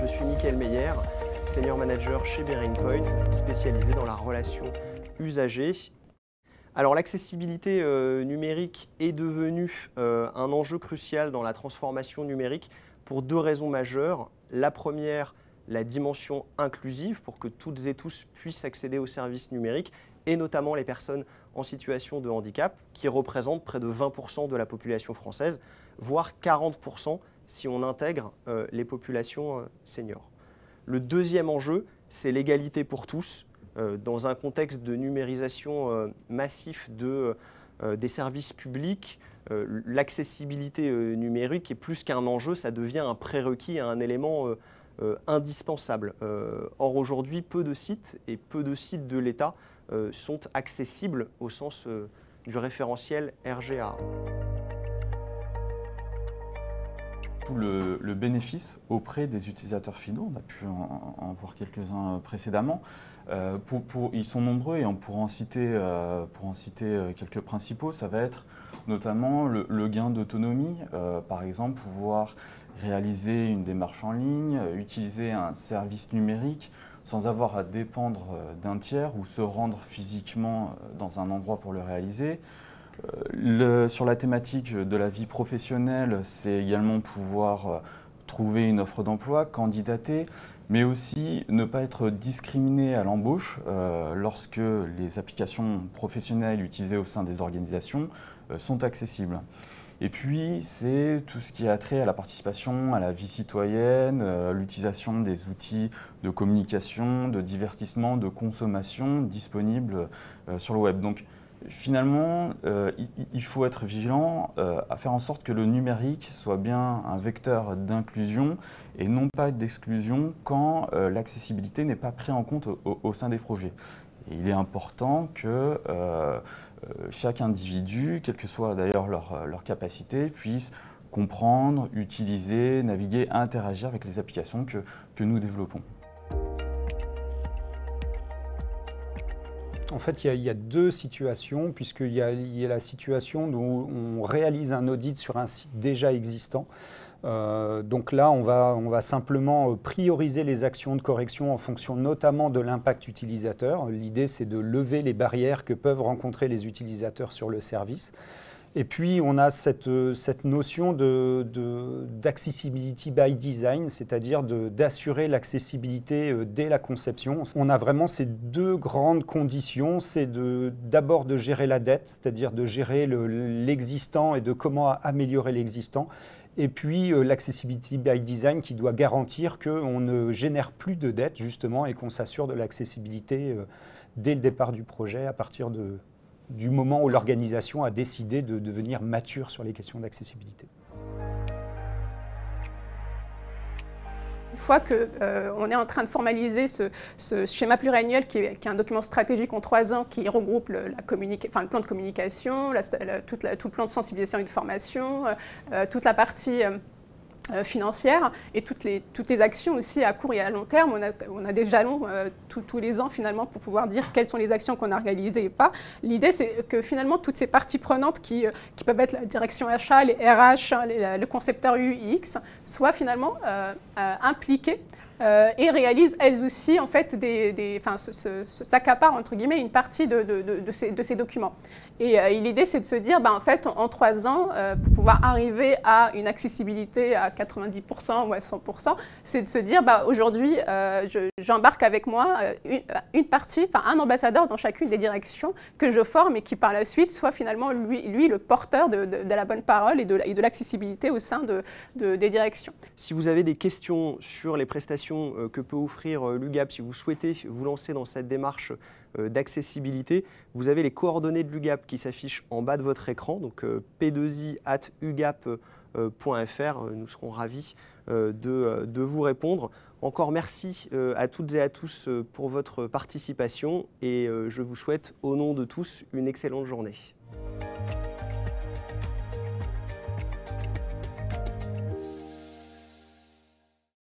suis Mickaël Meyer, Senior Manager chez BearingPoint, spécialisé dans la relation usager. Alors l'accessibilité numérique est devenue un enjeu crucial dans la transformation numérique pour deux raisons majeures. La première, la dimension inclusive pour que toutes et tous puissent accéder aux services numériques, et notamment les personnes en situation de handicap, qui représentent près de 20% de la population française, voire 40% si on intègre les populations seniors. Le deuxième enjeu, c'est l'égalité pour tous, dans un contexte de numérisation massif des services publics. L'accessibilité numérique est plus qu'un enjeu, ça devient un prérequis, un élément indispensable. Or aujourd'hui, peu de sites et peu de sites de l'État sont accessibles au sens du référentiel RGA. Le bénéfice auprès des utilisateurs finaux, on a pu en voir quelques-uns précédemment. Ils sont nombreux et on pourra en citer quelques principaux. Ça va être notamment le gain d'autonomie, par exemple pouvoir réaliser une démarche en ligne, utiliser un service numérique sans avoir à dépendre d'un tiers ou se rendre physiquement dans un endroit pour le réaliser. Sur la thématique de la vie professionnelle, c'est également pouvoir trouver une offre d'emploi, candidater, mais aussi ne pas être discriminé à l'embauche lorsque les applications professionnelles utilisées au sein des organisations sont accessibles. Et puis, c'est tout ce qui a trait à la participation, à la vie citoyenne, l'utilisation des outils de communication, de divertissement, de consommation disponibles sur le web. Donc, finalement, il faut être vigilant à faire en sorte que le numérique soit bien un vecteur d'inclusion et non pas d'exclusion quand l'accessibilité n'est pas prise en compte au sein des projets. Et il est important que chaque individu, quelle que soit d'ailleurs leur capacité, puisse comprendre, utiliser, naviguer, interagir avec les applications que nous développons. En fait, il y a deux situations, puisqu'il y a la situation où on réalise un audit sur un site déjà existant. Donc là, on va simplement prioriser les actions de correction en fonction notamment de l'impact utilisateur. L'idée, c'est de lever les barrières que peuvent rencontrer les utilisateurs sur le service. Et puis, on a cette notion d'accessibility by design, c'est-à-dire d'assurer l'accessibilité dès la conception. On a vraiment ces deux grandes conditions. C'est d'abord de gérer la dette, c'est-à-dire de gérer l'existant et de comment améliorer l'existant. Et puis, l'accessibility by design qui doit garantir qu'on ne génère plus de dette, justement, et qu'on s'assure de l'accessibilité dès le départ du projet, à partir du moment où l'organisation a décidé de devenir mature sur les questions d'accessibilité. Une fois qu'on est en train de formaliser ce schéma pluriannuel qui est un document stratégique en 3 ans qui regroupe le plan de communication, tout le plan de sensibilisation et de formation, toute la partie financière et toutes les actions aussi à court et à long terme. On a des jalons tous les ans finalement pour pouvoir dire quelles sont les actions qu'on a réalisées et pas. L'idée c'est que finalement toutes ces parties prenantes qui peuvent être la direction achat, les RH, le concepteur UX soient finalement impliquées et réalisent elles aussi en fait s'accaparent entre guillemets une partie de ces documents. Et l'idée c'est de se dire en fait en 3 ans pour pouvoir arriver à une accessibilité à 90% ou à 100%, c'est de se dire aujourd'hui j'embarque avec moi une partie, un ambassadeur dans chacune des directions que je forme et qui par la suite soit finalement lui le porteur de la bonne parole et de l'accessibilité au sein des directions. Si vous avez des questions sur les prestations que peut offrir l'UGAP, si vous souhaitez vous lancer dans cette démarche d'accessibilité, vous avez les coordonnées de l'UGAP qui s'affichent en bas de votre écran, donc p2i@ugap.fr. Nous serons ravis de vous répondre. Encore merci à toutes et à tous pour votre participation et je vous souhaite au nom de tous une excellente journée.